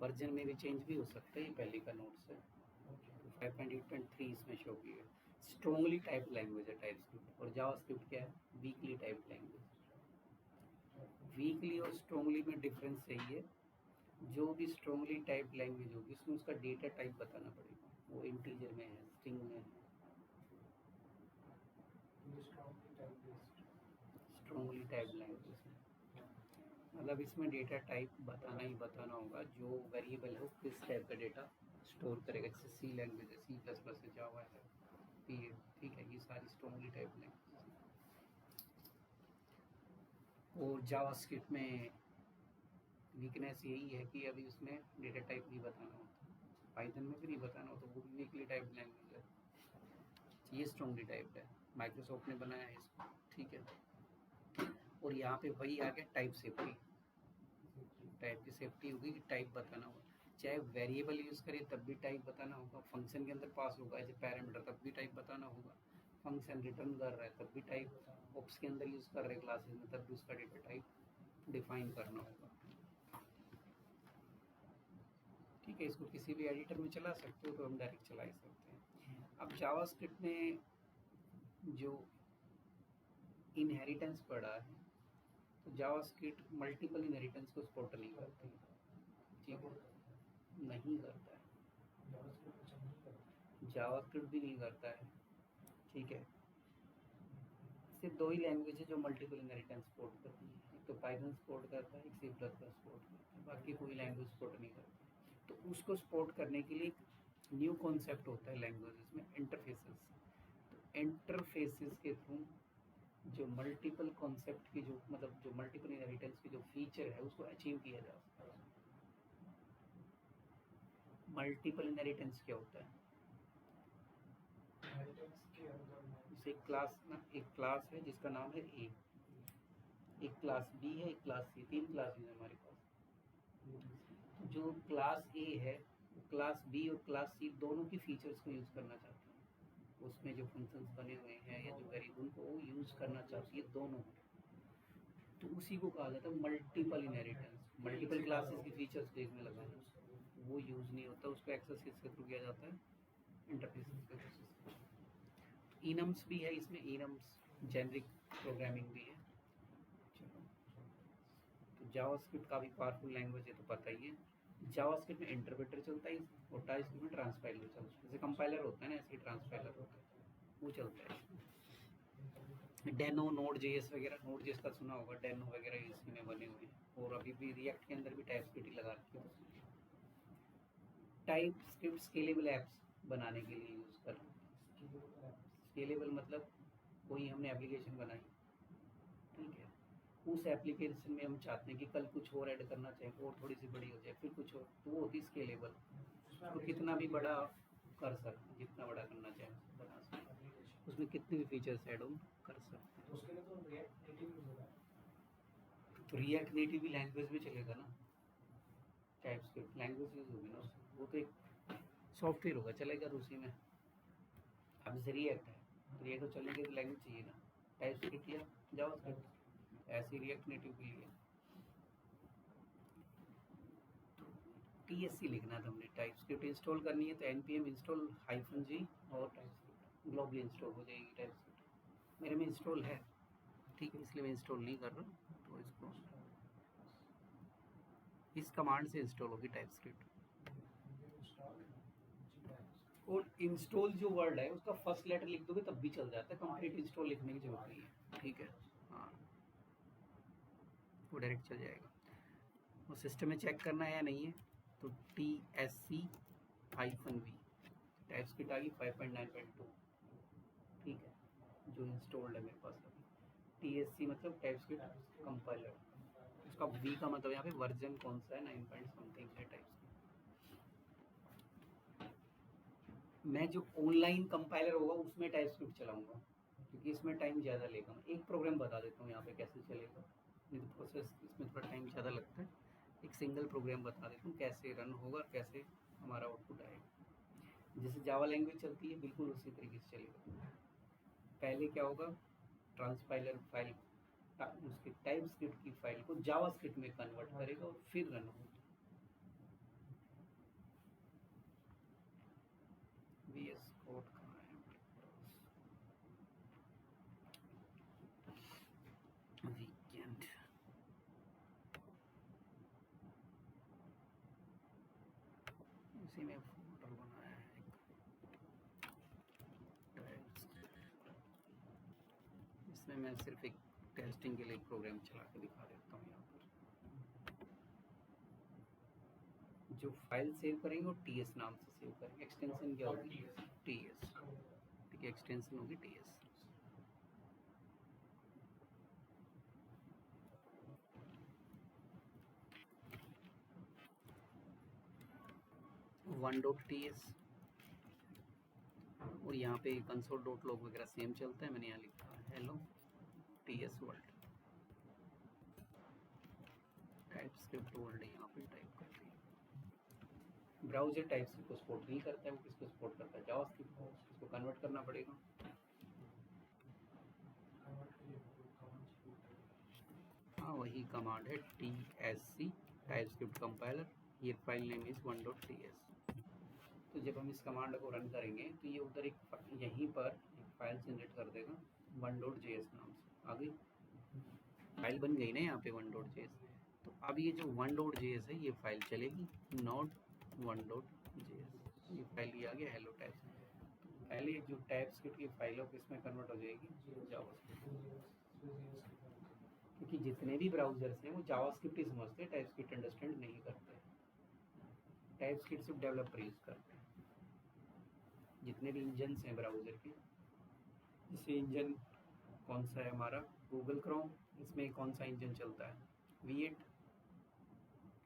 Version में भी change भी हो सकता है, ये पहले का नोट्स है। 5.8.3 इसमें शो की है। स्ट्रॉन्गली टाइप लैंग्वेज है टाइपस्क्रिप्ट, और जावास्क्रिप्ट क्या है, वीकली टाइप लैंग्वेज। वीकली और स्ट्रॉन्गली में डिफरेंस यही है, जो भी स्ट्रॉन्गली टाइप लैंग्वेज होगी उसमें उसका डेटा टाइप बताना पड़ेगा, वो इंटीजर में है, स्ट्रिंग में है। स्ट्रॉन्गली टाइप लैंग्वेज मतलब इसमें डेटा टाइप बताना ही बताना होगा, जो वेरिएबल है वो किस टाइप का डेटा स्टोर करेगा। जैसे सी लैंग्वेज है, सी प्लस प्लस है, जावा है, पी है, ठीक है, ये सारी स्ट्रॉन्गली टाइप लैंग्वेज। और जावास्क्रिप्ट में वीकनेस यही है कि अभी उसमें डेटा टाइप नहीं बताना होता, पाइथन में भी नहीं बताना होता, वो भी वीकली टाइप लैंग्वेज है। ये स्ट्रॉन्गली टाइप्ड है, माइक्रोसॉफ्ट ने बनाया है इसको, ठीक है। और यहाँ पे वही आ गया टाइप सेफ्टी, टाइप की सेफ्टी होगी कि टाइप बताना होगा, चाहे वेरिएबल यूज़ करें तब भी टाइप बताना होगा, फंक्शन के अंदर पास होगा एज ए पैरामीटर तब भी टाइप बताना होगा, फंक्शन रिटर्न कर रहा है तब भी टाइप, ऑप्स के अंदर यूज़ कर रहे हैं क्लासेस में तब भी उसका डेटा टाइप डिफाइन करना होगा, ठीक है। इसको किसी भी एडिटर में चला सकते हो तो हम डायरेक्ट चला ही सकते हैं। अब जावास्क्रिप्ट में जो इनहेरिटेंस पड़ा है, तो जावास्क्रिप्ट मल्टीपल इनहेरिटेंस को सपोर्ट नहीं करती, ठीक है, नहीं करता है, जावास्क्रिप्ट भी नहीं करता है, ठीक है। सिर्फ दो ही लैंग्वेज है जो मल्टीपल इनहेरिटेंस सपोर्ट करती है, एक तो पाइथन सपोर्ट करता है, एक सी प्लस प्लस सपोर्ट करता है, बाकी कोई लैंग्वेज सपोर्ट नहीं करती। तो उसको सपोर्ट करने के लिए एक न्यू कॉन्सेप्ट होता है लैंग्वेजेस में, इंटरफेसेस। तो इंटरफेसेस के थ्रू जो मल्टीपल कॉन्सेप्ट की जो मतलब जो मल्टीपल इनहेरिटेंस की जो फीचर है उसको अचीव किया जा सकता है। मल्टीपल इनहेरिटेंस क्या होता है, जैसे एक क्लास है जिसका नाम है ए, एक क्लास बी है, एक क्लास सी, तीन क्लासेस है हमारे पास। जो क्लास ए है वो क्लास बी और क्लास सी दोनों की फीचर्स को यूज़ करना चाहते हैं, उसमें जो फंक्शंस बने हुए हैं या जो वेरिएबल उनको वो यूज़ करना चाहती है दोनों, तो उसी को कहा जाता है मल्टीपल इनहेरिटेंस। मल्टीपल क्लासेस की फीचर्स को इसमें लगाना वो यूज़ नहीं होता, उसको एक्सेस किसके थ्रू किया जाता है, इंटरफेसेस के थ्रू। इनम्स भी है इसमें, इनम्स जेनरिक प्रोग्रामिंग भी है। चलो, तो जावास्क्रिप्ट काफ़ी पावरफुल लैंग्वेज है तो पता ही है। जावास्क्रिप्ट में इंटरप्रेटर चलता है और टाइपस्क्रिप्ट में ट्रांसपाइलर चलता है, जैसे कंपाइलर होता है ना ऐसे ही ट्रांसपाइलर होता है, वो चलता है। डेनो, नोड जेएस वगैरह, नोड जेएस का सुना होगा, डेनो वगैरह इसी में बने हुए हैं, और अभी भी रिएक्ट के अंदर भी टाइपस्क्रिप्ट ही लगा रखी है। टाइपस्क्रिप्ट स्केलेबल ऐप्स बनाने के लिए यूज़ कर, स्केलेबल मतलब कोई हमने एप्लीकेशन बनाई, ठीक है, उस एप्लीकेशन में हम चाहते हैं कि कल कुछ और ऐड करना चाहें, और थोड़ी सी बड़ी हो जाए, फिर कुछ और, तो वो होती है स्केलेबल। उसको कितना भी बड़ा कर सकते हैं, जितना बड़ा करना चाहें बना सकते हैं, उसमें कितने भी फीचर्स ऐड ऑन कर सकते हैं। उसके लिए तो रिएक्ट नेटिव यूज होगा, तो रिएक्ट नेटिव भी लैंग्वेज में चलेगा ना, टाइपस्क्रिप्ट लैंग्वेज यूज होगी ना, वो तो एक सॉफ्टवेयर होगा, चलेगा तो उसी में। अब जैसे रिएक्ट है, तो रिएक्ट तो चलने के लिए लैंग्वेज चाहिए ना, टाइपस्क्रिप्ट या जावास्क्रिप्ट, ऐसे रिएक्ट नेटिव के लिए TSC लिखना था हमने, टाइपस्क्रिप्ट इंस्टॉल करनी है तो npm इंस्टॉल -g और टाइपस्क्रिप्ट ग्लोबली इंस्टॉल हो जाएगी टाइपस्क्रिप्ट। मेरे में इंस्टॉल है, ठीक है, इसलिए मैं इंस्टॉल नहीं कर रहा, तो इसको इस कमांड से इंस्टॉल होगी टाइपस्क्रिप्ट। और इंस्टॉल जो वर्ड है उसका फर्स्ट लेटर लिख दोगे तब भी चल जाता है, कंप्लीट इंस्टॉल लिखने की जरूरत नहीं है, ठीक है, हाँ, वो डायरेक्ट चल जाएगा। वो सिस्टम में चेक करना है या नहीं है, तो TSC-v टाइपस्क्रिप्ट आ गई 5.9.2, ठीक है, जो इंस्टॉल्ड है मेरे पास अभी। TSC मतलब टाइपस्क्रिप्ट कंपाइलर, उसका V का मतलब यहाँ पे वर्जन कौन सा है, 9 पॉइंट समथिंग है टाइपस्क्रिप्ट। मैं जो ऑनलाइन कंपाइलर होगा उसमें टाइपस्क्रिप्ट चलाऊंगा, क्योंकि इसमें टाइम ज़्यादा लेगा। मैं एक प्रोग्राम बता देता हूँ यहाँ पे कैसे चलेगा, नहीं तो प्रोसेस इसमें थोड़ा टाइम ज़्यादा लगता है। एक सिंगल प्रोग्राम बता देता हूँ कैसे रन होगा और कैसे हमारा आउटपुट आएगा। जैसे जावा लैंग्वेज चलती है बिल्कुल उसी तरीके से चलेगा। पहले क्या होगा, ट्रांसपाइलर फाइल उसके टाइपस्क्रिप्ट की फाइल को जावास्क्रिप्ट में कन्वर्ट करेगा और फिर रन होगा। इसी में फोल्डर बनाया है एक, इसमें मैं सिर्फ एक टेस्टिंग के लिए एक प्रोग्राम चला के दिखा देता हूँ। यहाँ पर जो फाइल सेव करेंगे वो ts नाम से सेव करेंगे। एक्सटेंशन क्या होगी? ts। ठीक है, एक्सटेंशन होगी ts। $1.ts और यहाँ पे console.log वगैरह सेम चलता है। मैंने यहाँ लिखा है hello ts world. TypeScript world यहाँ पे टाइप कर दिया। ब्राउजर टाइपस्क्रिप्ट को सपोर्ट नहीं करता है, वो किसको सपोर्ट करता है? जावास्क्रिप्ट को। इसको कन्वर्ट करना पड़ेगा। हाँ, वही कमांड है tsc टाइपस्क्रिप्ट कंपाइलर। ये फाइल नेम इज 1.ts। तो जब हम इस कमांड को रन करेंगे तो ये उधर एक यहीं पर एक फाइल जनरेट कर देगा 1.js नाम से। आ गई फाइल, बन गई ना यहाँ पे 1.js। तो अब ये जो 1.js है ये फाइल चलेगी, नॉट 1.js। ये फाइल ये आ गया हेलो टाइप्स। पहले जो टाइपस्क्रिप्ट की फाइल है किसमें कन्वर्ट हो जाएगी? जावास्क्रिप्ट। क्योंकि जितने भी ब्राउजर्स हैं वो जावास्क्रिप्ट ही समझते हैं, टाइपस्क्रिप्ट अंडरस्टैंड नहीं करते। टाइपस्क्रिप्ट सिर्फ डेवलपर यूज करते हैं। जितने भी इंजन्स हैं ब्राउजर के, जैसे इंजन कौन सा है हमारा? Google Chrome. इसमें कौन सा इंजन चलता है? V8।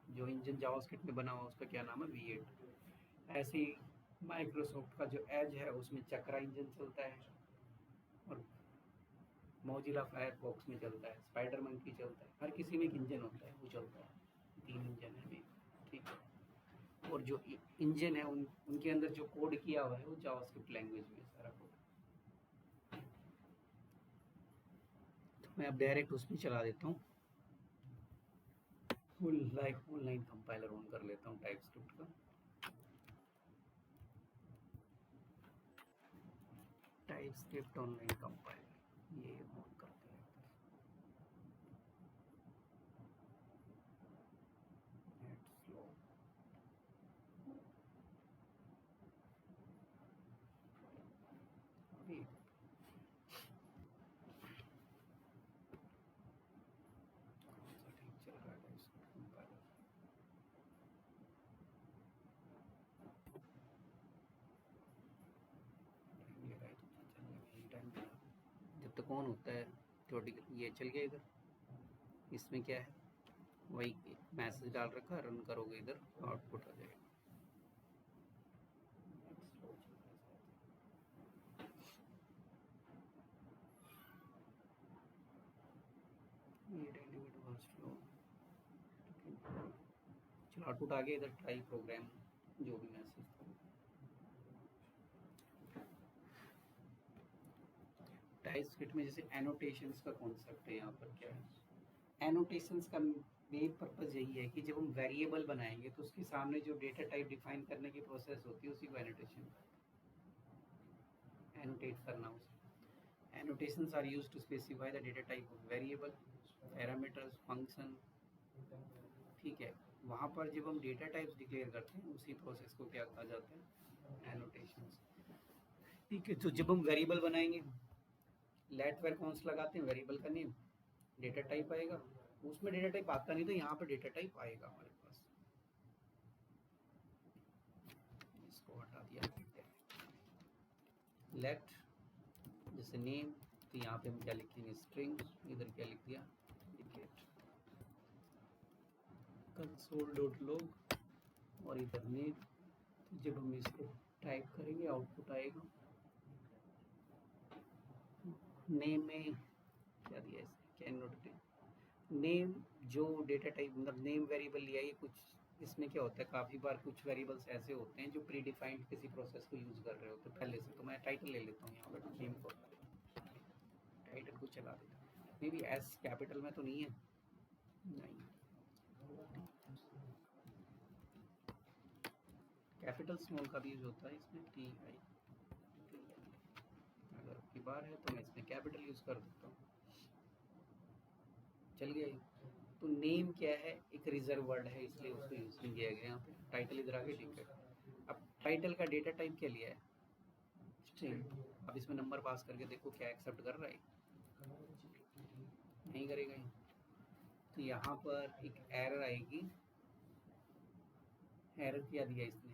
जो इंजन जावास्क्रिप्ट में बना हुआ उसका क्या नाम है? V8। ऐसे ही माइक्रोसॉफ्ट का जो एज है उसमें चक्रा इंजन चलता है, और मोजिला फायरफॉक्स में चलता है, स्पाइडर मंकी चलता है। हर किसी में एक इंजन होता है, वो चलता है। 3 इंजन है। ठीक है। और जो इंजन है उनके अंदर जो कोड किया हुआ है वो जावास्क्रिप्ट लैंग्वेज में सारा कोड। तो मैं अब डायरेक्ट उसमें चला देता हूँ। फुल लाइन कंपाइलर ऑन कर लेता हूँ टाइपस्क्रिप्ट का। टाइपस्क्रिप्ट ऑनलाइन कंपाइलर ये ऑन करते हैं। स्लो अभी ठीक चल रहा है टाइपस्क्रिप्ट कंपाइलर। जब तक ऑन होता है थ्योरेटिकल ये चल गया इधर। इसमें क्या है? वही मैसेज डाल रखा, रन करोगे इधर आउटपुट आ जाएगा। ये डेलीवर्ड वाज स्लो। चलो आउटपुट आ गया इधर। ट्राई प्रोग्राम जो भी मैसेज था। टाइपस्क्रिप्ट में जैसे एनोटेशंस का कॉन्सेप्ट है यहाँ पर क्या है? एनोटेशंस का मेन पर्पस यही है कि जब हम वेरिएबल बनाएंगे तो उसके सामने जो डेटा टाइप डिफाइन करने की प्रोसेस होती है उसी को एनोटेशन, एनोटेट करना उसे। Annotations are used to specify the data type of variable, parameters, function. ठीक है, वहाँ पर जब हम डेटा टाइप्स डिक्लेयर करते हैं उसी प्रोसेस को क्या कहा जाता है? एनोटेशंस। ठीक है, तो जब हम वेरिएबल बनाएंगे लेट वेर कॉन्स लगाते हैं, वेरिएबल का नेम, डेटा टाइप आएगा। उसमें डेटा टाइप आता नहीं तो यहाँ पर डेटा टाइप आएगा हमारे पास। इसको हटा दिया। लेट जैसे नेम, तो यहाँ पे हम क्या लिखेंगे? स्ट्रिंग। इधर क्या लिख दिया? इंडिकेट। console.log और इधर नेम। तो जब हम इसको टाइप करेंगे आउटपुट आएगा। नेम में क्या दिया है? Can note name. जो डेटा टाइप मतलब नेम वेरिएबल लिया, ये कुछ इसमें क्या होता है, काफ़ी बार कुछ वेरिएबल्स ऐसे होते हैं जो प्री डिफाइंड किसी प्रोसेस को यूज़ कर रहे होते हैं पहले से। तो मैं टाइटल ले लेता हूँ यहाँ पर, नेम को टाइटल को चला देता हूँ। मे बी एस कैपिटल में तो नहीं है? नहीं, कैपिटल स्मॉल का भी यूज होता है इसमें। टी आई, अगर की बार है तो मैं इसमें कैपिटल यूज कर देता हूँ। चल गया। तो नेम क्या है? एक रिजर्व वर्ड है इसलिए उसको यूज नहीं किया गया यहाँ पे। टाइटल इधर आगे, ठीक है। टाइटल का डेटा टाइप क्या लिया है? स्ट्रिंग। अब इसमें नंबर पास करके देखो क्या एक्सेप्ट कर रहा है? नहीं करेगा ये। तो यहाँ पर एक एरर आएगी। एरर क्या दिया इसने?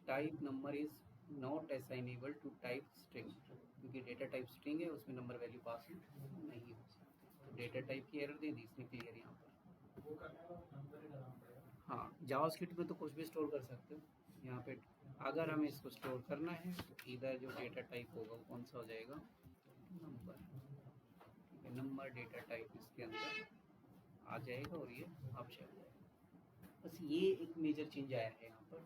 Type number is not assignable to type string, क्योंकि डेटा टाइप स्ट्रिंग है, उसमें नंबर वैल्यू पास नहीं हो सकती। तो डेटा टाइप की एरर दे दी इसने क्लियर यहाँ पर। हाँ, जावास्क्रिप्ट में तो कुछ भी स्टोर कर सकते हो। यहाँ पे अगर हमें इसको स्टोर करना है तो इधर जो डेटा टाइप होगा वो कौन सा हो जाएगा? नंबर। ठीक है, नंबर डेटा टाइप इसके अंदर आ जाएगा और ये ऑप्शन आ जाएगा। बस ये एक मेजर चेंज आया है यहाँ पर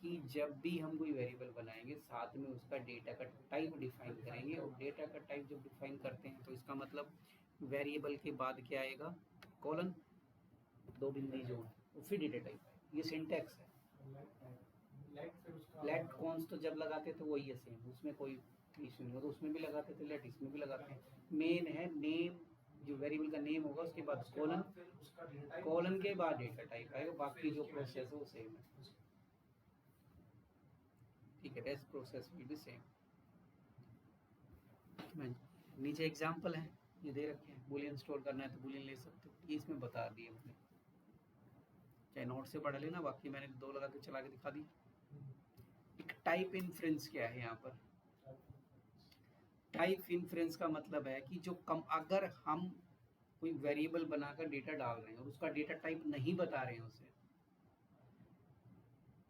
कि जब भी हम कोई वेरिएबल बनाएंगे साथ में उसका डेटा का टाइप डिफाइन करेंगे, और डेटा का टाइप जब डिफाइन करते हैं तो इसका मतलब वेरिएबल के बाद क्या आएगा? कॉलन, दो बिंदी जो है फिर डेटा टाइप है। ये सिंटैक्स है। लेट कॉन्स तो जब लगाते तो वही है सेम, उसमें कोई इशू नहीं होता। उसमें भी लगाते थे लेट, इसमें भी लगाते हैं। मेन है नेम, जो वेरिएबल का नेम होगा उसके बाद कॉलन, कॉलन के बाद डेटा टाइप आएगा। बाकी जो प्रोसेस है वो सेम है। ठीक है, rest process will be same. नीचे एग्जांपल है ये दे रखे हैं। बूलियन स्टोर करना है तो बूलियन ले सकते हो, ये इसमें बता दिए हमने। चाहे नोट से पढ़ लेना, बाकी मैंने दो लगा के चला के दिखा दी। एक टाइप इन्फ्रेंस क्या है यहाँ पर? टाइप इन्फ्रेंस का मतलब है कि जो कम, अगर हम कोई वेरिएबल बनाकर डेटा डाल रहे हैं और उसका डेटा टाइप नहीं बता रहे हैं उसे,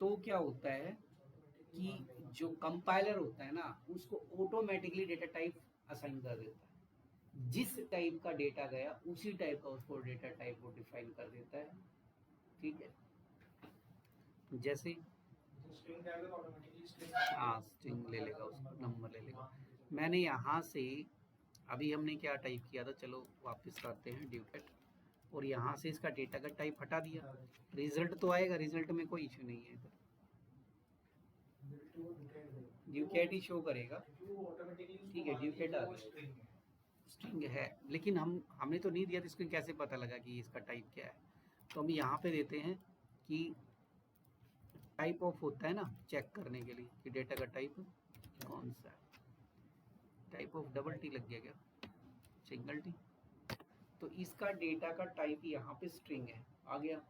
तो क्या होता है कि जो कंपाइलर होता है ना उसको ऑटोमेटिकली डेटा टाइप असाइन कर देता है। जिस टाइप का डेटा गया उसी टाइप का उसको डेटा टाइप को डिफाइन कर देता है। ठीक है, जैसे हाँ स्ट्रिंग ले लेगा, उसका नंबर ले लेगा। मैंने यहाँ से अभी हमने क्या टाइप किया था, चलो वापस करते हैं ड्यूकेट, और यहाँ से इसका डेटा का टाइप हटा दिया। रिजल्ट तो आएगा, रिजल्ट में कोई इशू नहीं है इधर, ड्यूकेट ही शो करेगा। ठीक है, ड्यूकेट आ गया, स्ट्रिंग है। लेकिन हमने तो नहीं दिया, तो इसको कैसे पता लगा कि इसका टाइप क्या है? तो हम यहाँ पे देते हैं कि टाइप ऑफ होता है ना, चेक करने के लिए कि डेटा का टाइप कौन सा है। टाइप ऑफ डबल टी लग गया क्या? Single T. तो इसका डेटा का टाइप यहाँ पे स्ट्रिंग है, आ गया।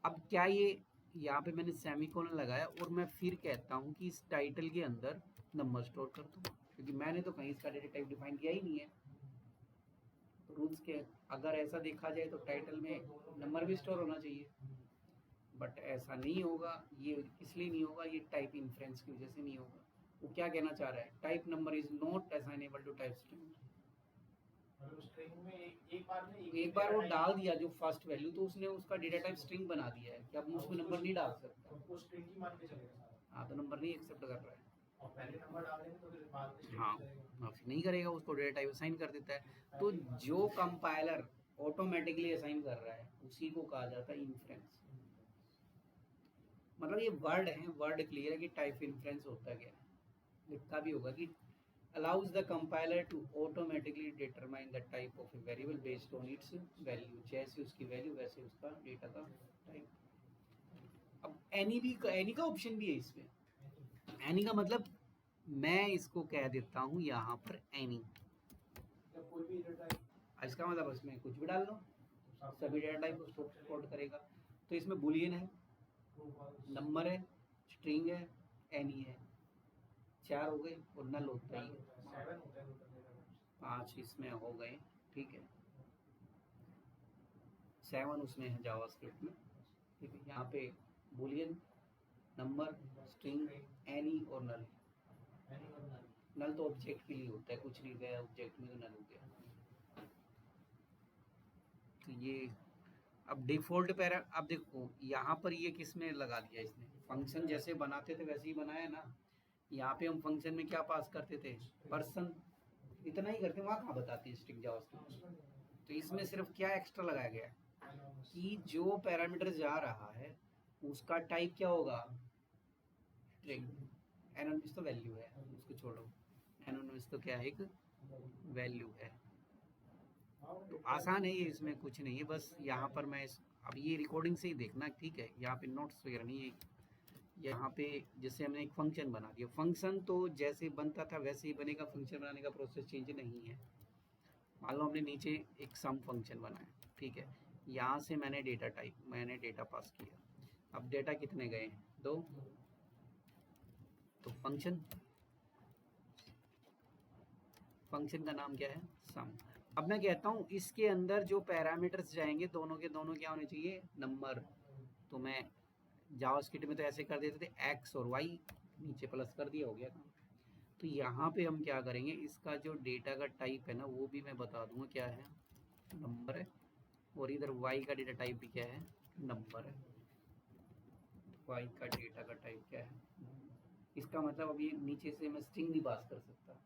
अब क्या ये यहाँ पे मैंने सेमीकोलन लगाया और मैं फिर कहता हूँ कि इस टाइटल के अंदर नंबर स्टोर कर दूँ, क्योंकि मैंने तो कहीं इसका डेटा टाइप डिफाइन किया ही नहीं है। तो रूल्स के अगर ऐसा देखा जाए तो टाइटल में नंबर भी स्टोर होना चाहिए, बट ऐसा नहीं होगा। ये इसलिए नहीं होगा, ये टाइप इन्फ्रेंस की वजह से नहीं होगा। वो क्या कहना चाह रहा है? Type number is not assignable to type string. एक बार वो डाल दिया जो फर्स्ट वैल्यू, तो उसने उसका डेटा टाइप स्ट्रिंग बना दिया है कि अब उसमें नंबर नहीं डाल सकता। हाँ, तो नंबर नहीं एक्सेप्ट कर रहा है। हाँ, फिर नहीं करेगा, उसको डेटा टाइप असाइन कर देता है। तो जो कंपाइलर ऑटोमेटिकली असाइन कर रहा है उसी को कहा जाता है इन्फ्रेंस। मतलब ये वर्ड है, वर्ड क्लियर है कि टाइप इन्फ्रेंस होता क्या है। लिखा भी होगा कि allows the compiler to automatically determine the type of a variable based on its value। जैसे उसकी वैल्यू वैसे उसका डेटा का टाइप। अब एनी का ऑप्शन भी है इसमें। एनी का मतलब मैं इसको कह देता हूँ यहाँ पर एनी, इसका मतलब इसमें कुछ भी डाल लो, सभी डेटा टाइप को सपोर्ट करेगा। तो इसमें बुलियन है, नंबर है, स्ट्रिंग है, एनी है, 4 हो गए, और नल होता ही है 5 इसमें हो गए। ठीक है, 7 उसमें है जावास्क्रिप्ट में। ठीक है, यहाँ पे बुलियन, नंबर, स्ट्रिंग, एनी और नल। नल तो ऑब्जेक्ट के लिए होता है, कुछ नहीं गया ऑब्जेक्ट में तो नल हो गया। तो ये अब डिफॉल्ट पैरा, अब देखो यहाँ पर ये किस में लगा दिया इसने? फंक्शन जैसे बनाते थे वैसे ही बनाया ना। यहाँ पे हम फंक्शन में क्या पास करते थे? पर्सन, इतना ही करते, वहाँ कहाँ बताती है स्ट्रिंग जावास्क्रिप्ट। तो इसमें सिर्फ क्या एक्स्ट्रा लगाया गया कि जो पैरामीटर जा रहा है उसका टाइप क्या होगा? स्ट्रिंग। एनोनिमस तो वैल्यू है, उसको छोड़ो। एनोनिमस तो क्या है? एक वैल्यू है। तो आसान है ये, इसमें कुछ नहीं है। बस यहाँ पर मैं अब ये रिकॉर्डिंग से ही देखना, ठीक है? यहाँ पे नोट्स वगैरह नहीं है, यहाँ पे जैसे हमने एक फंक्शन बना दिया, फंक्शन तो जैसे बनता था वैसे ही बनेगा, फंक्शन बनाने का प्रोसेस चेंज नहीं है। मान लो हमने नीचे एक सम फंक्शन बनाया, ठीक है, यहाँ से मैंने डेटा पास किया। अब डेटा कितने गए हैं, 2, तो फंक्शन का नाम क्या है, सम। अब मैं कहता हूँ इसके अंदर जो पैरामीटर्स जाएंगे दोनों के दोनों क्या होने चाहिए, नंबर। तो मैं जावास्क्रिप्ट में तो ऐसे कर देते थे, एक्स और वाई नीचे प्लस कर दिया, हो गया काम। तो यहाँ पे हम क्या करेंगे, इसका जो डेटा का टाइप है ना वो भी मैं बता दूंगा क्या है, नंबर है। और इधर वाई का डेटा टाइप भी क्या है, नंबर है। वाई का डेटा का टाइप क्या है, इसका मतलब अभी नीचे से मैं स्ट्रिंग नहीं पास कर सकता,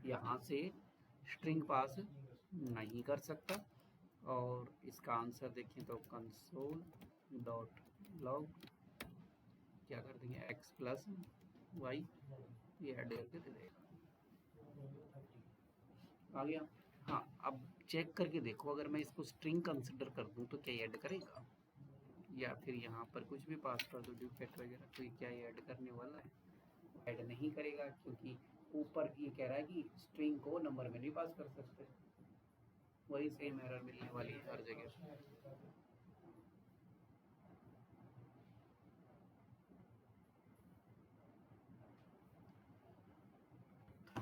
यहाँ से स्ट्रिंग पास नहीं कर सकता। और इसका आंसर देखें तो कंसोल डॉट लॉग क्या कर देंगे, एक्स प्लस वाई, ये ऐड करके दे देगा, आ गया। हाँ, अब चेक करके देखो, अगर मैं इसको स्ट्रिंग कंसिडर कर दूं तो क्या ऐड करेगा, या फिर यहाँ पर कुछ भी पास कर दो डुप्लीकेट वगैरह, तो क्या ये ऐड करने वाला है, ऐड नहीं करेगा, क्योंकि ऊपर ये कह रहा है कि स्ट्रिंग को नंबर में नहीं पास कर सकते। वही सेम एरर मिलने वाली है हर जगह।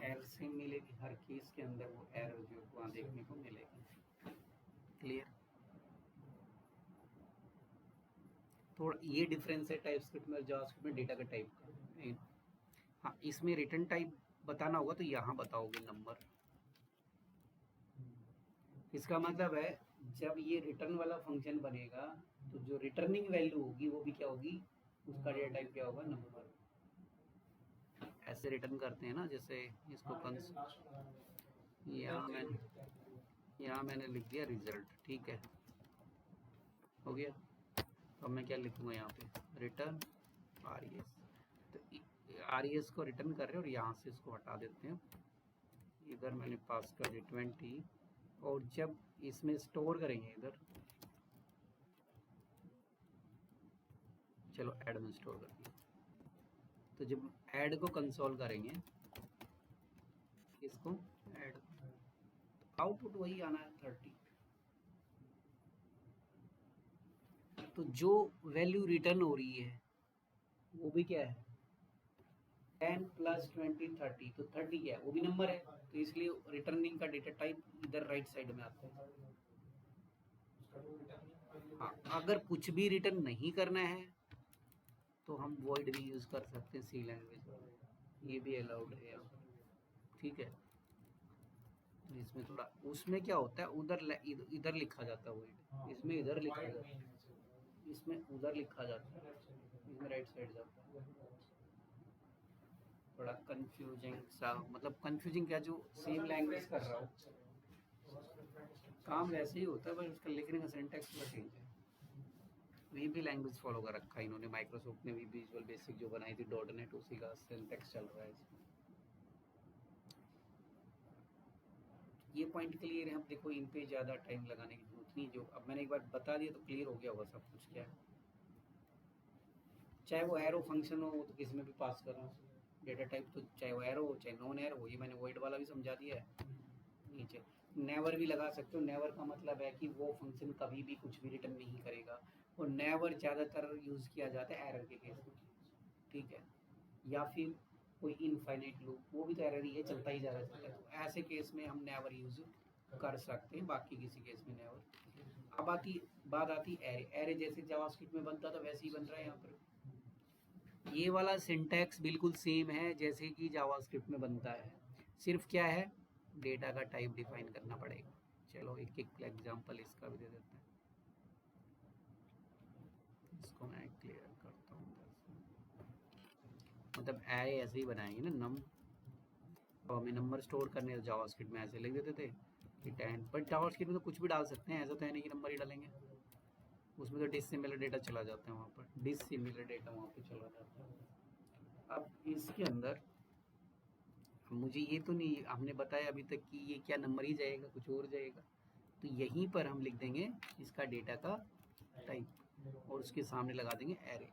एरर सेम मिलेगी हर केस के अंदर, वो एरर जो वहाँ देखने को मिलेगी। क्लियर। थोड़ा ये डिफरेंस है टाइपस्क्रिप्ट में और जावास्क्रिप्ट में डेटा का टाइप का। हाँ, इसमें रिटर्न टाइप बताना होगा तो यहाँ बताओगे नंबर। इसका मतलब है जब ये रिटर्न वाला फंक्शन बनेगा तो जो रिटर्निंग वैल्यू होगी वो भी क्या होगी, उसका डेटा टाइप क्या होगा, नंबर। ऐसे रिटर्न करते हैं ना, जैसे इसको यहाँ मैंने लिख दिया रिजल्ट, ठीक है, हो गया। अब मैं क्या लिखूंगा यहाँ पे, रिटर्न आर ई एस। तो आर ई एस को रिटर्न कर रहे हैं और यहाँ से इसको हटा देते हैं, इधर मैंने पास कर दिया 20। और जब इसमें स्टोर करेंगे इधर, चलो ऐड में स्टोर कर दिया, तो जब ऐड को कंसोल करेंगे, इसको ऐड, आउटपुट वही आना है 30। तो जो वैल्यू रिटर्न हो रही है वो भी क्या है, 10 प्लस 20 30, तो 30 क्या है, वो भी नंबर है, तो इसलिए रिटर्निंग का डेटा टाइप इधर राइट साइड में आता है। हाँ, अगर कुछ भी रिटर्न नहीं करना है तो हम वॉइड भी यूज कर सकते हैं सी लैंग्वेज, ये भी अलाउड है यहाँ पर, ठीक है। तो इसमें थोड़ा, उसमें क्या होता है, इधर लिखा जाता है वॉइड, इसमें इधर लिखा जाता है, इसमें उधर लिखा जाता है, इसमें राइट साइड जाता है। थोड़ा कंफ्यूजिंग सा, मतलब कंफ्यूजिंग क्या, जो सेम लैंग्वेज कर रहा हो काम वैसे ही होता है, पर उसका लिखने का सिंटैक्स थोड़ा चेंज है। वीबी लैंग्वेज फॉलो कर रखा है इन्होंने, माइक्रोसॉफ्ट ने भी विजुअल बेसिक जो बनाई थी .NET, उसी का सिंटैक्स चल रहा है इसमें। ये पॉइंट क्लियर है। अब देखो इन पे ज़्यादा टाइम लगाने की जरूरत नहीं, जो अब मैंने एक बार बता दिया तो क्लियर हो गया होगा सब कुछ क्या है। चाहे वो एरो फंक्शन हो तो किसी में भी पास करना डेटा टाइप, तो चाहे वो एरो हो चाहे नॉन एरो हो, ये मैंने वॉइड वाला भी समझा दिया है। नीचे नेवर भी लगा सकते हो, नेवर का मतलब है कि वो फंक्शन कभी भी कुछ भी रिटर्न नहीं करेगा, और नेवर ज़्यादातर यूज़ किया जाता है एरर के केस में, ठीक है। या फिर कोई इनफाइनाइट लूप, वो भी तो एरर ही है, चलता ही जा रहा है, तो ऐसे केस में हम नेवर यूज़ कर सकते हैं, बाकी किसी केस में नेवर। अब बात आती एरे। एरे जैसे जावास्क्रिप्ट में बनता था वैसे ही बन रहा है यहाँ पर। ये वाला सिंटैक्स बिल्कुल सेम है जैसे कि जावास्क्रिप्ट में बनता है, सिर्फ क्या है, डेटा का टाइप डिफाइन करना पड़ेगा। चलो एक एक एग्जांपल इसका भी दे देते हैं, इसको मैं क्लियर करता हूँ। मतलब एरे ऐसे ही बनाएंगे ना, नम, और हमें नंबर स्टोर करने तो जावास्क्रिप्ट में ऐसे लिख देते थे कि 10, बट जावास्क्रिप्ट में तो कुछ भी डाल सकते हैं, ऐसा तो है नहीं कि नंबर ही डालेंगे, उसमें तो डिसिमिलर डेटा चला जाता है, वहाँ पर डिसिमिलर डेटा वहाँ पे चला जाता है। अब इसके अंदर मुझे ये तो नहीं हमने बताया अभी तक कि ये क्या नंबर ही जाएगा, कुछ और जाएगा, तो यहीं पर हम लिख देंगे इसका डेटा का टाइप और उसके सामने लगा देंगे एरे,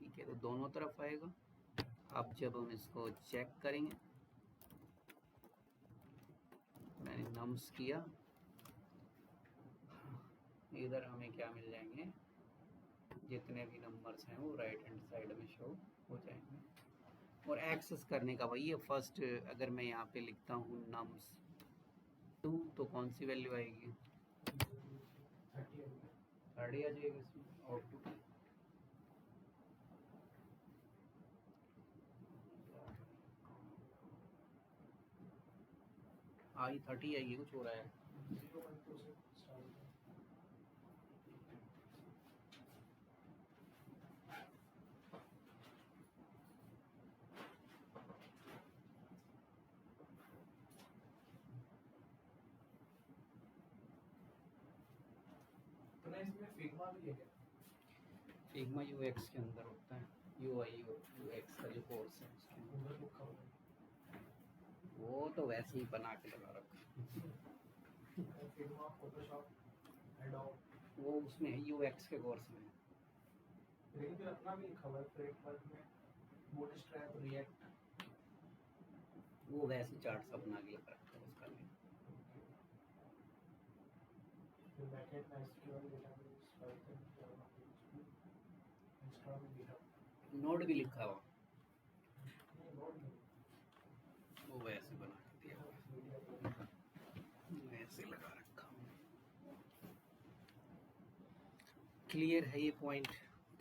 ठीक है, तो दोनों तरफ आएगा। अब जब हम इसको चेक करेंगे, मैंने नम्स किया, इधर हमें क्या मिल जाएंगे, जितने भी नंबर्स हैं वो राइट हैंड साइड में शो हो जाएंगे। और एक्सेस करने का वही है, फर्स्ट अगर मैं यहाँ पे लिखता हूँ नम्स 2 तो कौन सी वैल्यू आएगी, 30 आ जाएगी इसमें। और आई 30 आएगी, कुछ हो रहा है। इसमें फिग्मा भी है क्या? फिग्मा यूएक्स के अंदर होता है, यूआई यूएक्स का जो कोर्स है उसके अंदर। वो तो वैसे ही बना के लगा रखा है। फिग्मा, फोटोशॉप, एडोब, वो उसमें है, यूएक्स के कोर्स में है। लेकिन फिर अपना भी लिखा हुआ है फ्रेमवर्क में, बूटस्ट्रैप, रिएक्ट, वो वैसे चार्ट सा बना के लगा रखा है उसका भी। फिर बैकएंड में एसक्यूएल, डेटाबेस, पाइथन, जावा, इंस्टॉल में गिटहब, नोड भी लिखा हुआ, नहीं नोड नहीं, वो वैसे बना के दिया हुआ है, वैसे लगा रखा हूँ। क्लियर है ये पॉइंट?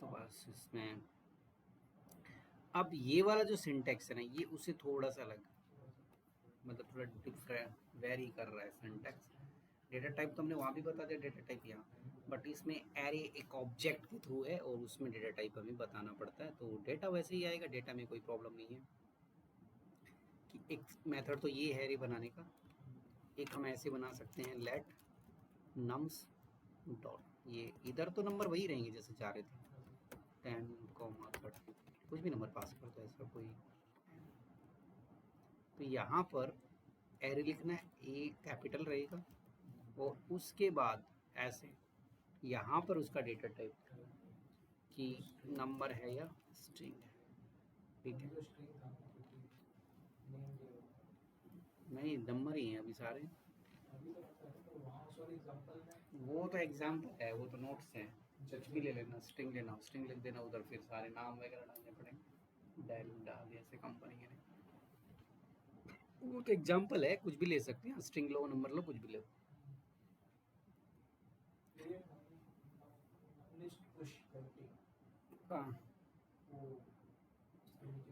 तो बस इसमें अब ये वाला जो सिंटेक्स है ना, ये उसे थोड़ा सा अलग, मतलब थोड़ा डिफरेंट वेरी कर रहा है सिंटेक्स। डेटा टाइप तो हमने वहाँ भी बता दिया, डेटा टाइप यहाँ, बट इसमें एरे एक ऑब्जेक्ट के थ्रू है और उसमें डेटा टाइप हमें बताना पड़ता है, तो डेटा वैसे ही आएगा, डेटा में कोई प्रॉब्लम नहीं है। कि एक मेथड तो ये है एरे बनाने का, एक हम ऐसे बना सकते हैं लेट नम्स डॉट, ये इधर तो नंबर वही रहेंगे जैसे जा रहे थे 10,30, कुछ भी नंबर पास कर दो ऐसा कोई। तो यहाँ पर एरे लिखना है, ए कैपिटल रहेगा और उसके बाद ऐसे यहाँ पर उसका डेटा टाइप कि नंबर है या स्ट्रिंग है, ठीक है। जो स्ट्रिंग था नेम दिया, नहीं नंबर ही है अभी सारे, अभी तो पता है, तो वहाँ सॉरी एग्जांपल में वो तो एग्जाम्पल है, वो तो नोट्स है, कुछ भी ले लेना, स्ट्रिंग लेना, स्ट्रिंग लिख देना, उधर फिर सारे नाम वगैरह डालने पड़ेंगे, डाल जैसे कंपनी के, वो तो एग्जाम्पल है, कुछ भी ले सकते हैं, स्ट्रिंग लो, नंबर लो, कुछ भी लो। ये लिस्ट पुश करके कहाँ?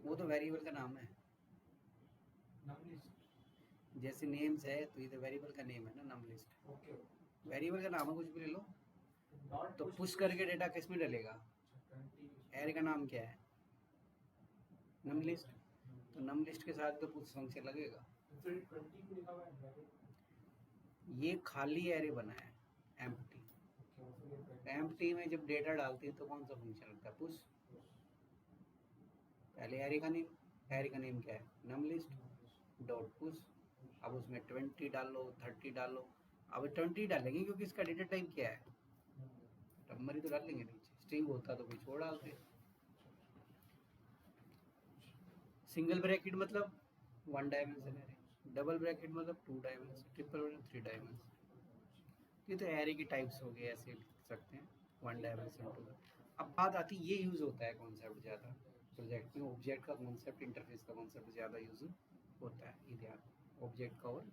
वो तो वेरिएबल का नाम है, नम लिस्ट, जैसे नेम्स है तो ये तो वेरिएबल का नेम है ना, नम लिस्ट ओके, वेरिएबल का नाम है, कुछ भी ले लो। डॉट तो पुश करके डेटा किस में डलेगा, 20 एरे का नाम क्या है, नम लिस्ट, तो नम लिस्ट के साथ तो पुश फंक्शन लगेगा। फिर 20 को लिखा हुआ है, ये खाली एरे बना है एम्प्टी, एम्प्टी में जब डेटा डालती है तो कौन सा फंक्शन लगता है, पुश। पहले एरे का नेम, एरे का नेम क्या है, नम लिस्ट डॉट पुश, अब उसमें 20 डालो, 30 डालो, अब 20 डालेंगे क्योंकि इसका डेटा टाइप क्या है, नंबर ही तो डाल लेंगे, नीचे स्ट्रिंग होता तो कुछ और डालते। सिंगल ब्रैकेट मतलब 1 डायमेंशन एरे, डबल ब्रैकेट मतलब 2 डायमेंशन, ट्रिपल ब्रैकेट 3 डायमेंशन। ये तो एरे की टाइप्स हो गए, ऐसे लिख सकते हैं 1 डायमेंशन 2। अब बात आती है, ये यूज़ होता है कॉन्सेप्ट ज़्यादा प्रोजेक्ट में, ऑब्जेक्ट का कॉन्सेप्ट, इंटरफेस का कॉन्सेप्ट ज़्यादा यूज़ होता है, ये ध्यान, ऑब्जेक्ट का और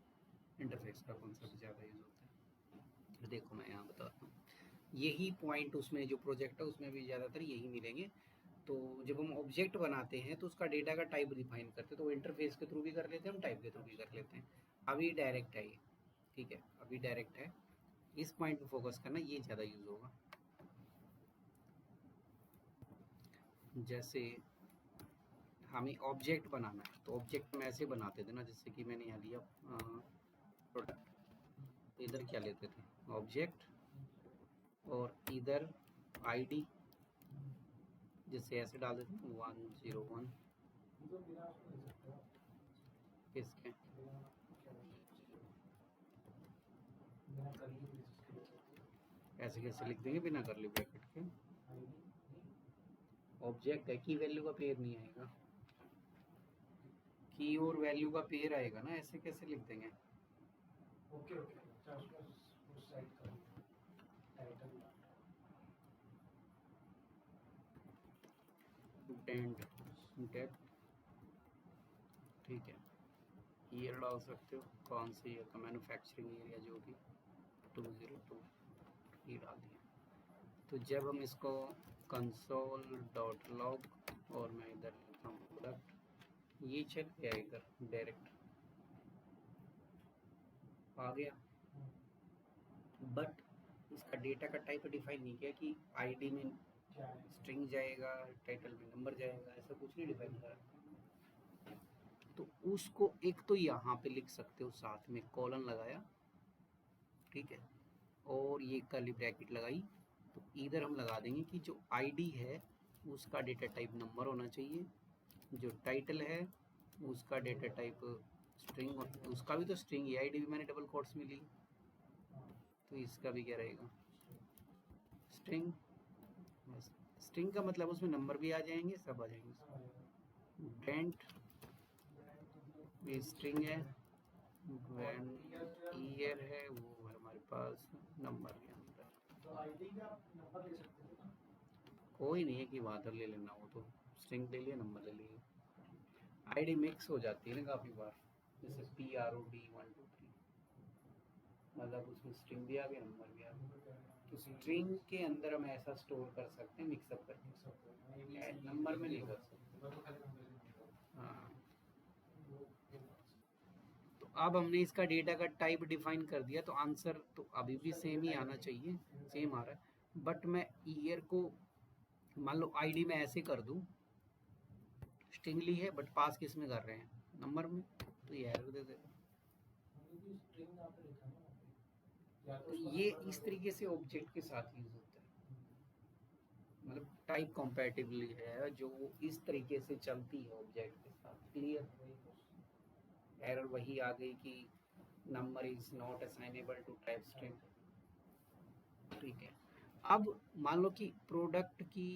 इंटरफेस का कॉन्सेप्ट ज़्यादा यूज़ होता है। तो देखो मैं यहाँ बताता हूँ, यही पॉइंट उसमें जो प्रोजेक्ट है उसमें भी ज़्यादातर यही मिलेंगे। तो जब हम ऑब्जेक्ट बनाते हैं तो उसका डेटा का टाइप डिफाइन करते हैं, तो वो इंटरफेस के थ्रू भी कर लेते हैं, हम टाइप के थ्रू भी कर लेते हैं। अभी डायरेक्ट है ये, ठीक है, अभी डायरेक्ट है, इस पॉइंट पे फोकस करना, ये ज़्यादा यूज़ होगा। जैसे हमें ऑब्जेक्ट बनाना है तो ऑब्जेक्ट हम ऐसे बनाते थे ना, जैसे कि मैंने यहाँ लिया प्रोडक्ट, तो इधर क्या लेते थे, ऑब्जेक्ट, और इधर आईडी, जैसे ऐसे डाल देते हैं 101 इसके, ऐसे कैसे लिख देंगे बिना करली ब्रैकेट के, ऑब्जेक्ट है, की वैल्यू का पेयर नहीं आएगा, की और वैल्यू का पेयर आएगा ना, ऐसे कैसे लिख देंगे। ओके ओके, अच्छा उसको उस साइड कर टाइटल स्टूडेंट डेप्थ, ठीक है, ईयर डाल सकते हो, कौन सी ईयर का, मैन्युफैक्चरिंग एरिया जो भी 202 ये डाल दिया। तो जब हम इसको कंसोल डॉट लॉग और मैं इधर लिखता हूँ प्रोडक्ट, ये चल गया इधर डायरेक्ट आ गया, बट इसका डेटा का टाइप डिफाइन नहीं किया कि आईडी में क्या है। स्ट्रिंग जाएगा, टाइटल में नंबर जाएगा, ऐसा कुछ नहीं डिफाइन करा। तो उसको एक तो यहाँ पे लिख सकते हो, साथ में कॉलन लगाया, ठीक है, और ये कर्ली ब्रैकेट लगाई, तो इधर हम लगा देंगे कि जो आईडी है उसका डेटा टाइप नंबर होना चाहिए, जो टाइटल है उसका डेटा टाइप स्ट्रिंग, उसका भी तो स्ट्रिंग है, आईडी भी मैंने डबल कोट्स में ली, तो इसका भी क्या रहेगा स्ट्रिंग। बस स्ट्रिंग का मतलब उसमें नंबर भी आ जाएंगे, सब आ जाएंगे। ब्रांड ये स्ट्रिंग है, ब्रांड ईयर है वो है हमारे पास नंबर के अंदर, तो आईडी का नंबर ले सकते हो ना। कोई नहीं है कि वादर ले लेना, वो तो स्ट्रिंग ले लिया नंबर ले लिए। आईडी मिक्स हो जाती है ना काफ़ी बार, जैसे PROD123, मतलब उसमें स्ट्रिंग भी आ गया नंबर भी आ गया, तो स्ट्रिंग के अंदर हम ऐसा स्टोर कर सकते हैं मिक्सअप करके, नंबर में नहीं कर सकते। हाँ, तो अब हमने इसका डेटा का टाइप डिफाइन कर दिया, तो आंसर तो अभी भी सेम ही आना चाहिए, सेम आ रहा है, बट मैं ईयर को मान लो आईडी में ऐसे कर दूं, स्ट्रिंग ली है बट पास किस में कर रहे हैं नंबर में, तो ये एरर दे देगा। तो ये इस तरीके से ऑब्जेक्ट के साथ यूज होता है, मतलब टाइप कॉम्पैटिबली है जो इस तरीके से चलती है ऑब्जेक्ट के साथ। क्लियर, एरर वही आ गई कि number is not assignable to type string, ठीक है। अब मान लो कि प्रोडक्ट की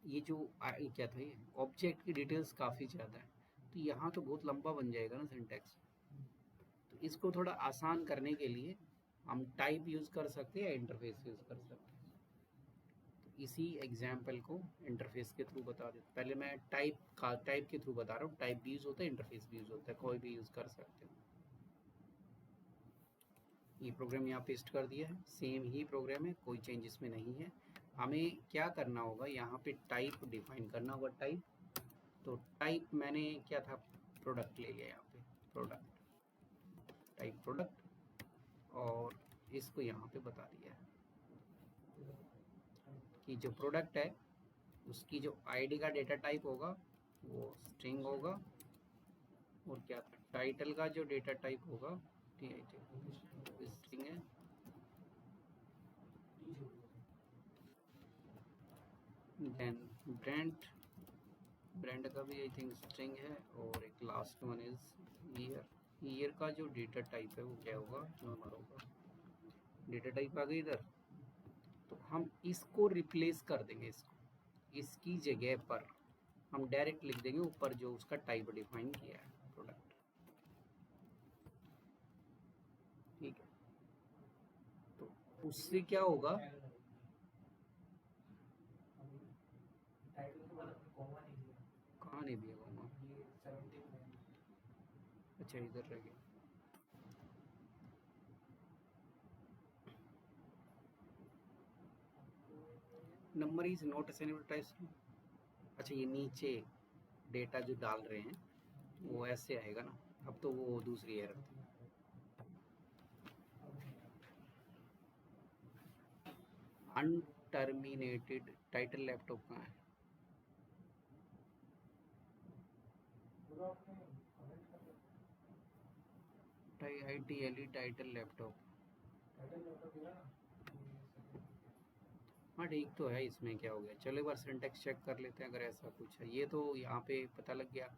ये जो ये क्या था, ये ऑब्जेक्ट की डिटेल्स काफ़ी ज़्यादा है, तो यहाँ तो बहुत लंबा बन जाएगा ना सिंटैक्स, तो इसको थोड़ा आसान करने के लिए हम टाइप यूज़ कर सकते हैं या इंटरफेस यूज़ कर सकते हैं। तो इसी एग्जाम्पल को इंटरफेस के थ्रू बता देते, पहले मैं टाइप के थ्रू बता रहा हूँ, टाइप भी यूज़ होता है, इंटरफेस भी यूज़ होता है, कोई भी यूज़ कर सकते हो। ये प्रोग्राम यहाँ पेस्ट कर दिया है, सेम ही प्रोग्राम है, कोई चेंज इसमें नहीं है। हमें क्या करना होगा, यहाँ पे टाइप डिफाइन करना होगा, टाइप, तो टाइप मैंने क्या था, प्रोडक्ट ले लिया, यहाँ पे प्रोडक्ट, टाइप प्रोडक्ट, और इसको यहाँ पे बता दिया है कि जो प्रोडक्ट है उसकी जो आईडी का डेटा टाइप होगा वो स्ट्रिंग होगा, और क्या था, टाइटल का जो डेटा टाइप होगा स्ट्रिंग है, देन ब्रांड का भी आई थिंक स्ट्रिंग है, और एक last one is year, year का जो डेटा टाइप है वो क्या होगा, नंबर होगा। डेटा टाइप आ गई इधर, तो हम इसको रिप्लेस कर देंगे, इसकी जगह पर हम डायरेक्ट लिख देंगे ऊपर जो उसका टाइप डिफाइन किया है, प्रोडक्ट, ठीक है। तो उससे क्या होगा, कहाँ नहीं दिया होगा, अच्छा इधर रह गया, number is not assignable type, अच्छा ये नीचे डेटा जो डाल रहे हैं वो ऐसे आएगा ना, अब तो वो दूसरी एरर थी। अनटर्मिनेटेड टाइटल लैपटॉप कहाँ है, ITLE टाइटल लैपटॉप, हाँ ठीक तो है, इसमें क्या हो गया, चलो एक बार सिंटैक्स चेक कर लेते हैं अगर ऐसा कुछ है। ये तो यहाँ पे पता लग गया,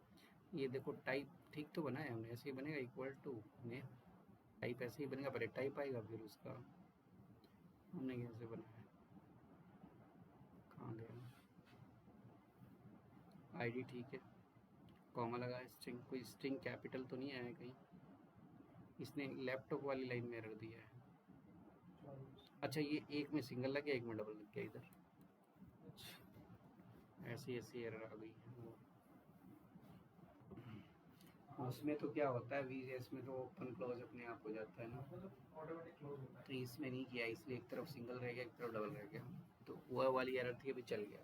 ये देखो टाइप ठीक तो बनाया हमने, ऐसे ही बनेगा, इक्वल टू में टाइप ऐसे ही बनेगा, पहले टाइप आएगा फिर उसका हमने कैसे बनाया, कहाँ गया, आईडी ठीक है, कॉमा लगा है, स्ट्रिंग, कोई स्ट्रिंग कैपिटल तो नहीं आया कहीं, इसने लैपटॉप वाली लाइन में रख दिया है। अच्छा ये एक में सिंगल लग गया, एक में डबल लग गया इधर, ऐसी ऐसी एरर आ गई है। उसमें तो क्या होता है वीएस में तो ओपन क्लोज अपने आप हो जाता है ना, ऑटोमेटिक क्लोज होता है। तो इसमें नहीं किया, इसलिए एक तरफ सिंगल रह गया, एक तरफ डबल रह गया, तो वह वाली एरर थी, अभी चल गया।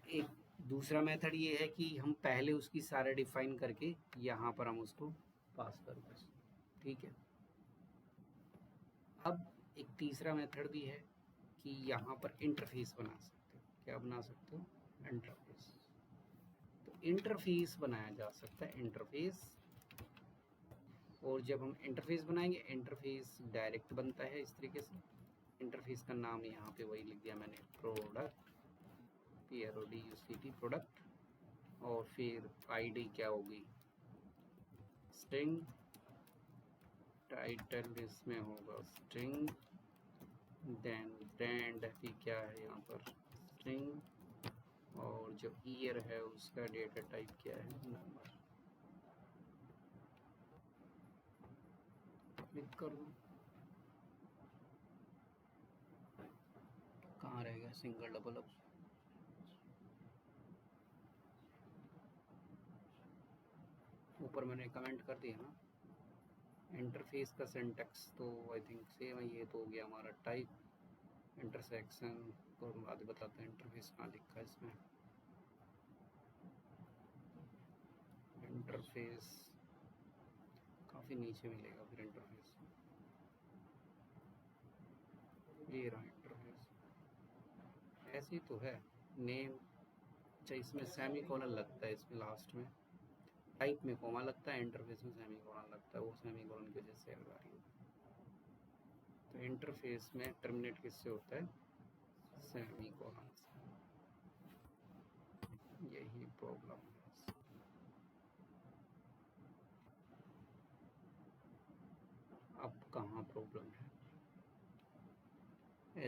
एक दूसरा मेथड ये है कि हम पहले उसकी सारे डिफाइन करके यहाँ पर हम उसको पास कर दें, ठीक है। अब एक तीसरा मेथड भी है कि यहाँ पर इंटरफेस बना सकते हो। क्या बना सकते हो? इंटरफेस। तो इंटरफेस बनाया जा सकता है, इंटरफेस। और जब हम इंटरफेस बनाएंगे, इंटरफेस डायरेक्ट बनता है इस तरीके से। इंटरफेस का नाम यहाँ पे वही लिख दिया मैंने, प्रोडक्ट, PRODUCT, प्रोडक्ट। और फिर आईडी क्या होगी? स्ट्रिंग। टाइटल इसमें होगा स्ट्रिंग, देन ब्रांड भी क्या है यहाँ पर? स्ट्रिंग। और जो ईयर है उसका डेटा टाइप क्या है? नंबर। क्लिक कर दूँ, कहाँ रह गया सिंगल डबल? अब ऊपर मैंने कमेंट कर दिया ना। इंटरफेस का सिंटैक्स तो आई थिंक सेम है, ये तो हो गया हमारा टाइप, इंटरसेक्शन को बाद बताते हैं। इंटरफेस कहाँ लिखा है इसमें? इंटरफेस काफ़ी नीचे मिलेगा फिर इंटरफेस, ये रहा इंटरफेस, ऐसे ही तो है। नेम, अच्छा इसमें सेमी कॉलन लगता है, इसमें लास्ट में टाइप में कॉमा लगता है, इंटरफेस में सेमी कॉलन लगता है, वो सेमी कॉलन की वजह से एरर आ रही है। तो इंटरफेस में टर्मिनेट किससे होता है? सेमी कॉलन से, यही प्रॉब्लम है। अब कहाँ प्रॉब्लम है?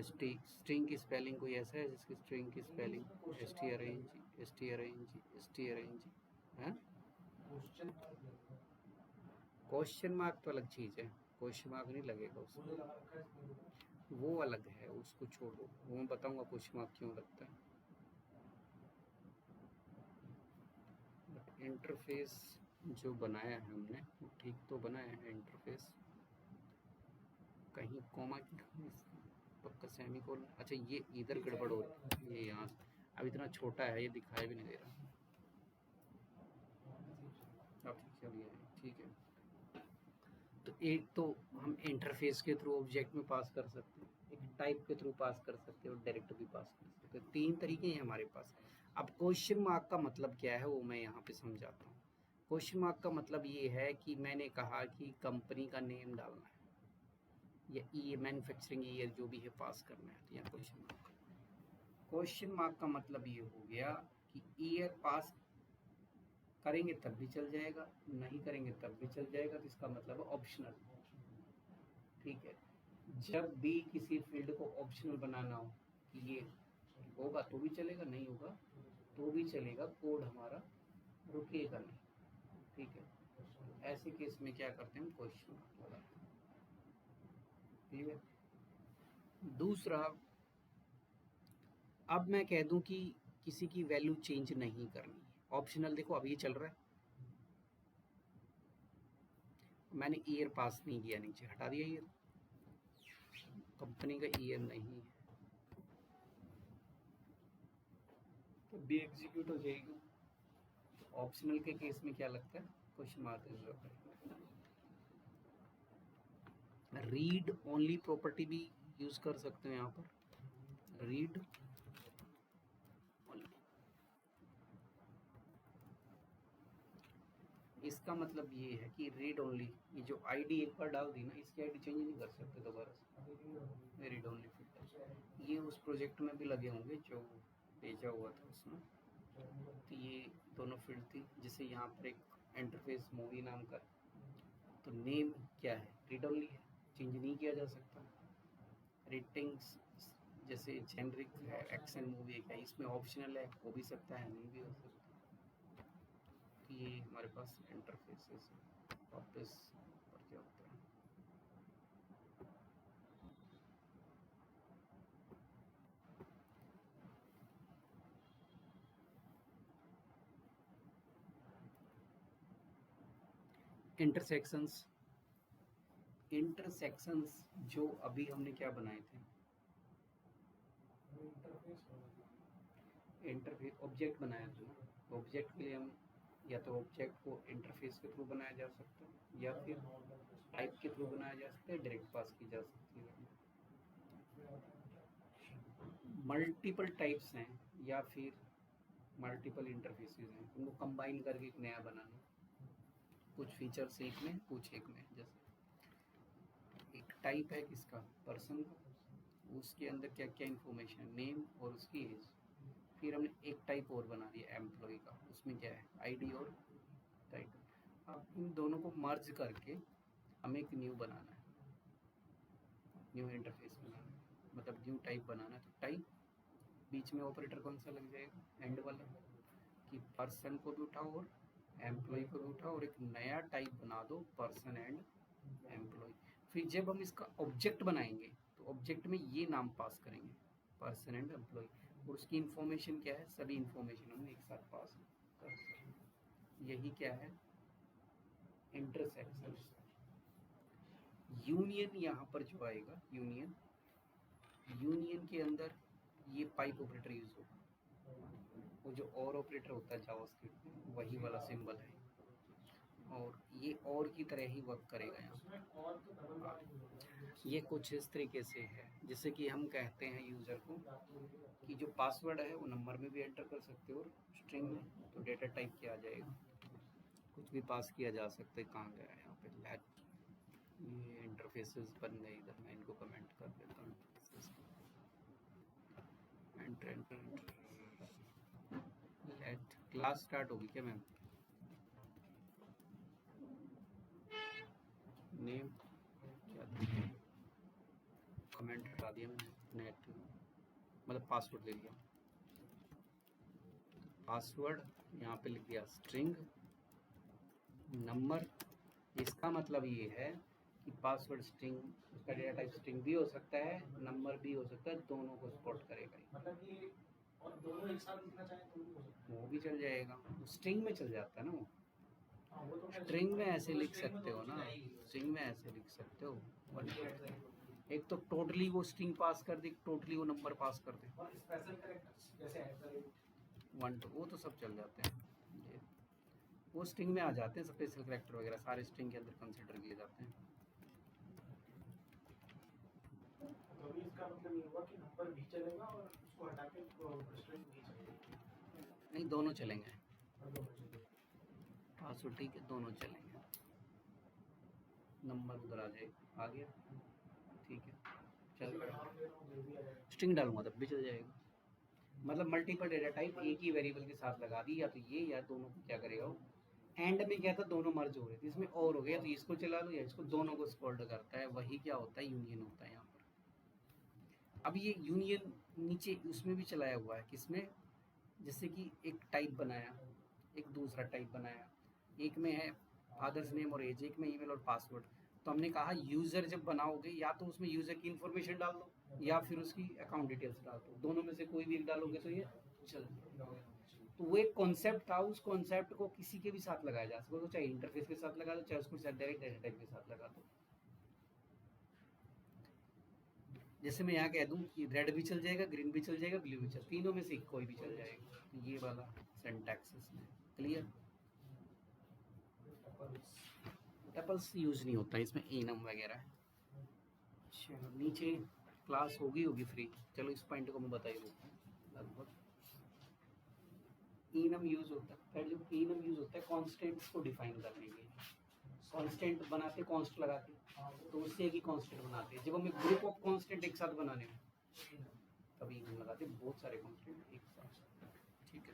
स्ट्रिंग की स्पेलिंग कोई ऐसा है जिसकी स्ट्रिंग की स्पेलिंग STRING है? क्वेश्चन मार्क तो अलग चीज़ है, क्वेश्चन मार्क नहीं लगेगा उसमें, वो अलग है, उसको छोड़ो, वो मैं बताऊंगा क्वेश्चन मार्क क्यों लगता है। बट इंटरफेस जो बनाया है हमने वो ठीक तो बनाया है इंटरफेस, कहीं कॉमा की पक्का सेमी कोलन। अच्छा ये इधर गड़बड़ हो रही है, ये यहाँ अब इतना छोटा है, ये दिखाई भी नहीं दे रहा। अब चलिए ठीक है। तो एक तो हम इंटरफेस के थ्रू ऑब्जेक्ट में पास कर सकते हैं, एक टाइप के थ्रू पास कर सकते हैं और डायरेक्ट भी पास कर सकते हैं। तीन तरीके हैं हमारे पास। अब क्वेश्चन मार्क का मतलब क्या है वो मैं यहाँ पे समझाता हूँ। क्वेश्चन मार्क का मतलब ये है कि मैंने कहा कि कंपनी का नेम डालना है या ये मैन्युफैक्चरिंग ईयर जो भी है पास करना है, तो यहाँ क्वेश्चन मार्क। क्वेश्चन मार्क का मतलब ये हो गया कि ईयर पास करेंगे तब भी चल जाएगा, नहीं करेंगे तब भी चल जाएगा, तो इसका मतलब ऑप्शनल, ठीक है। जब भी किसी फील्ड को ऑप्शनल बनाना हो कि ये होगा तो भी चलेगा, नहीं होगा तो भी चलेगा, कोड हमारा रुकेगा नहीं, ठीक है। तो ऐसे केस में क्या करते हैं हम? क्वेश्चन मार्क लगाते हैं, ठीक है। दूसरा, अब मैं कह दूं कि किसी की वैल्यू चेंज नहीं करनी है, ऑप्शनल। देखो अब ये चल रहा है, मैंने ईयर पास नहीं किया, नीचे हटा दिया ईयर, कंपनी का ईयर नहीं है, तो भी एग्जीक्यूट हो जाएगी। ऑप्शनल के केस में क्या लगता है? क्वेश्चन मार्क की जरूरत है। रीड ओनली प्रॉपर्टी भी यूज कर सकते हैं यहाँ पर, रीड ओनली। इसका मतलब ये है कि रीड ओनली, ये जो आईडी एक बार डाल दी ना, इसकी आईडी चेंज नहीं कर सकते दोबारा से, रीड ओनली फिल्टर। ये उस प्रोजेक्ट में भी लगे होंगे जो भेजा हुआ था उसमें, तो ये दोनों फील्ड थी। जैसे यहाँ पर एक इंटरफेस मूवी नाम का, तो नेम क्या है? रीड ओनली है, चेंज नहीं किया जा सकता। रेटिंग्स जैसे जेनरिक है, एक्शन मूवी है, क्या इसमें ऑप्शनल है, हो भी सकता है नहीं भी हो सकता। तो ये हमारे पास इंटरफेसेस वापस पर क्या होता है। इंटरसेक्शंस, इंटरसेक्शंस जो अभी हमने क्या बनाए थे, इंटरफेस ऑब्जेक्ट बनाया था ना। ऑब्जेक्ट के लिए हम या तो ऑब्जेक्ट को इंटरफेस के थ्रू बनाया जा सकता है या फिर टाइप के थ्रू बनाया जा सकता है, डायरेक्ट पास की जा सकती है। मल्टीपल टाइप्स हैं या फिर मल्टीपल इंटरफेसेस हैं, उनको कंबाइन करके एक नया बनाना, कुछ फीचर्स एक में कुछ एक में। जैसे एक टाइप है किसका, पर्सन का, उसके अंदर क्या क्या इन्फॉर्मेशन, नेम और उसकी एज। फिर हमने एक टाइप और बना दिया एम्प्लॉय का, उसमें क्या है, आईडी और टाइटल। अब इन दोनों को मर्ज करके हमें एक न्यू बनाना है, न्यू इंटरफेस बनाना है, मतलब न्यू टाइप बनाना है। तो टाइप बीच में ऑपरेटर कौन सा लग जाएगा, एंड वाला, कि पर्सन को भी उठाओ और एम्प्लॉय को भी उठाओ और एक नया टाइप बना दो, पर्सन एंड एम्प्लॉय। फिर जब हम इसका ऑब्जेक्ट बनाएंगे तो ऑब्जेक्ट में ये नाम पास करेंगे, पर्सन एंड एम्प्लॉय, और उसकी इंफॉर्मेशन क्या है, सभी इंफॉर्मेशन हम एक साथ पास कर सकते। यही क्या है, इंटरसेक्शन। यूनियन यहाँ पर जो आएगा, यूनियन, यूनियन के अंदर ये पाइप ऑपरेटर यूज होगा, वो जो और ऑपरेटर होता है जावास्क्रिप्ट में वही वाला सिंबल है, और ये और की तरह ही वर्क करेगा यहाँ। ये कुछ इस तरीके से है, जैसे कि हम कहते हैं यूज़र को कि जो पासवर्ड है वो नंबर में भी एंटर कर सकते हो और स्ट्रिंग में, तो डेटा टाइप क्या आ जाएगा, कुछ भी पास किया जा सकता है। कहाँ गया यहाँ पे लेट, ये इंटरफेसेस बन गए इधर, मैं इनको कमेंट कर देता हूँ। Enter enter late, class start होगी क्या मैम, नेम क्या, कमेंट हटा दिया मैंने, नेट मतलब पासवर्ड ले लिया, पासवर्ड यहाँ पे लिख दिया स्ट्रिंग नंबर। इसका मतलब ये है कि पासवर्ड स्ट्रिंग, उसका डेटा टाइप स्ट्रिंग भी हो सकता है, नंबर भी हो सकता है, दोनों को सपोर्ट करेगा। मतलब ये और दोनों एक साथ लिखना चाहे तो भी हो सकता है, वो भी चल जाएगा, स्ट्रिंग में चल जाता है ना वो। हाँ वो तो स्ट्रिंग में ऐसे लिख सकते हो ना, स्ट्रिंग में ऐसे लिख सकते हो, एक तो टोटली वो स्ट्रिंग पास कर दे, टोटली वो नंबर पास कर दे, और स्पेशल कैरेक्टर्स जैसे वन टू, वो तो सब चल जाते हैं, ये वो स्ट्रिंग में आ जाते हैं, स्पेशल कैरेक्टर वगैरह सारे स्ट्रिंग के अंदर कंसिडर किए जाते हैं। तो भी इसका मतलब ये हुआ कि नंबर भी चलेगा और उसको हटा के स्ट्रिंग भी चलेगा, नहीं दोनों चलेंगे, और दोनों चलेंगे। पासवर्ड ठीक है, दोनों चलेंगे, नंबर उधर आ जाएगा, आ गया ठीक है, चल रहा। स्ट्रिंग डालूंगा तब भी चल जाएगा, मतलब मल्टीपल डेटा टाइप एक ही वेरिएबल के साथ लगा दी, या तो ये या दोनों को क्या करेगा वो। एंड में क्या था, दोनों मर्ज हो रहे थे, इसमें और हो गया तो इसको चला लो या इसको, दोनों को सपोर्ट करता है, वही क्या होता है, यूनियन होता है यहाँ पर। अब ये यूनियन नीचे उसमें भी चलाया हुआ है, किसमें, जैसे कि एक टाइप बनाया, एक दूसरा टाइप बनाया, एक में है फादर्स नेम और एज, एक में ईमेल और पासवर्ड। तो हमने कहा यूज़र जब बनाओगे या तो उसमें यूज़र की इन्फॉर्मेशन डाल दो या फिर उसकी अकाउंट डिटेल्स डाल दो, दोनों में से कोई भी एक डालोगे तो ये चल। तो वो एक कॉन्सेप्ट था, उस कॉन्सेप्ट को किसी के भी साथ लगाया जा सकता है, तो चाहे इंटरफेस के साथ लगा दो, चाहे उसको डायरेक्ट डेटा टाइप के साथ लगा दो। जैसे मैं यहाँ कह दूँ कि रेड भी चल जाएगा, ग्रीन भी चल जाएगा, ब्लू भी चल, तीनों में से कोई भी चल जाएगा। तो ये वाला सिंटैक्स है, क्लियर। टपल्स यूज नहीं होता इसमें, इनम वगैरह। चलो नीचे क्लास होगी फ्री, चलो इस पॉइंट को मैं बता ही देता हूँ लगभग। इनम यूज होता है, फिर जो इनम यूज होता है कॉन्स्टेंट्स को डिफाइन करने के लिए, कॉन्स्टेंट बनाते कॉन्स्ट लगा के, तो उससे एक ही कॉन्स्टेंट बनाते हैं। जब हम एक ग्रुप ऑफ कॉन्स्टेंट एक साथ बनाने में तभी इनम लगाते हैं, बहुत सारे कॉन्स्टेंट एक साथ, ठीक है।